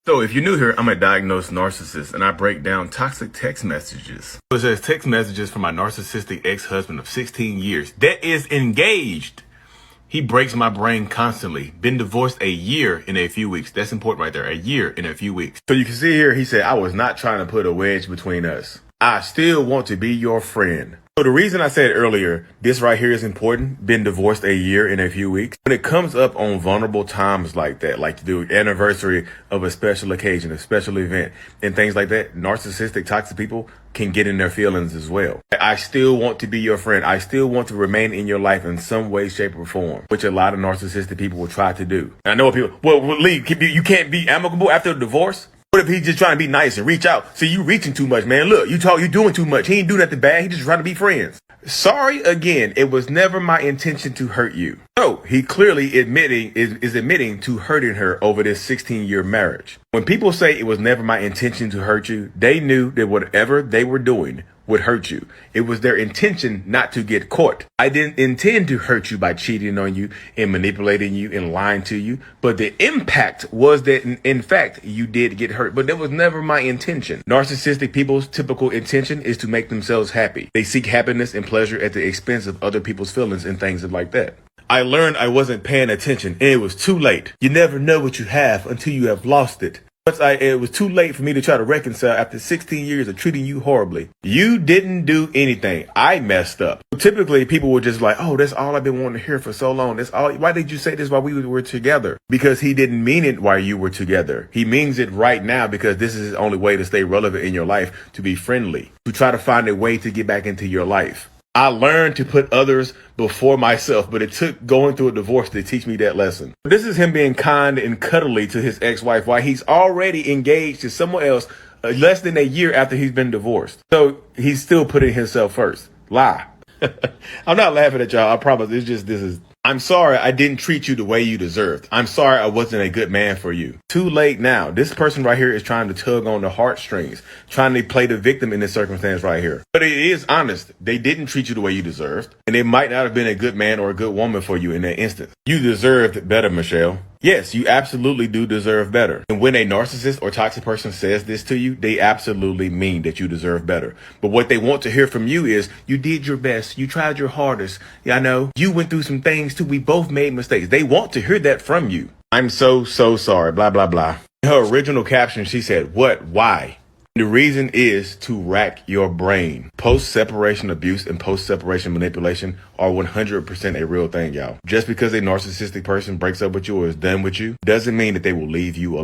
So if you're new here, I'm a diagnosed narcissist and I break down toxic text messages. So it says text messages from my narcissistic ex-husband of 16 years that is engaged. He breaks my brain constantly. Been divorced a year in a few weeks. That's important right there. A year in a few weeks. So you can see here, he said, I was not trying to put a wedge between us. I still want to be your friend. So the reason I said earlier, this right here is important, been divorced a year in a few weeks. When it comes up on vulnerable times like that, like the anniversary of a special occasion, a special event, and things like that, narcissistic, toxic people can get in their feelings as well. I still want to be your friend. I still want to remain in your life in some way, shape, or form, which a lot of narcissistic people will try to do. And I know people, well, Lee, you can't be amicable after a divorce? What if he's just trying to be nice and reach out? See, you reaching too much, man. Look, you doing too much. He ain't do nothing bad. He just trying to be friends. Sorry again. It was never my intention to hurt you. So he clearly is admitting to hurting her over this 16-year marriage. When people say it was never my intention to hurt you, they knew that whatever they were doing would hurt you. It was their intention not to get caught. I didn't intend to hurt you by cheating on you and manipulating you and lying to you. But the impact was that, in fact, you did get hurt. But that was never my intention. Narcissistic people's typical intention is to make themselves happy. They seek happiness and pleasure at the expense of other people's feelings and things like that. I learned I wasn't paying attention and it was too late. You never know what you have until you have lost it. It was too late for me to try to reconcile after 16 years of treating you horribly. You didn't do anything. I messed up. Typically, people were just like, oh, that's all I've been wanting to hear for so long. That's all. Why did you say this while we were together? Because he didn't mean it while you were together. He means it right now because this is the only way to stay relevant in your life, to be friendly, to try to find a way to get back into your life. I learned to put others before myself, but it took going through a divorce to teach me that lesson. This is him being kind and cuddly to his ex-wife while he's already engaged to someone else less than a year after he's been divorced. So he's still putting himself first. Lie. I'm not laughing at y'all. I promise. I'm sorry I didn't treat you the way you deserved. I'm sorry I wasn't a good man for you. Too late now. This person right here is trying to tug on the heartstrings, trying to play the victim in this circumstance right here. But it is honest. They didn't treat you the way you deserved, and they might not have been a good man or a good woman for you in that instance. You deserved better, Michelle. Yes, you absolutely do deserve better. And when a narcissist or toxic person says this to you, they absolutely mean that you deserve better. But what they want to hear from you is, you did your best. You tried your hardest. Yeah, I know. You went through some things too. We both made mistakes. They want to hear that from you. I'm so sorry. Blah, blah, blah. In her original caption, she said, what? Why? The reason is to rack your brain. Post-separation abuse and post-separation manipulation are 100% a real thing, y'all. Just because a narcissistic person breaks up with you or is done with you doesn't mean that they will leave you alone.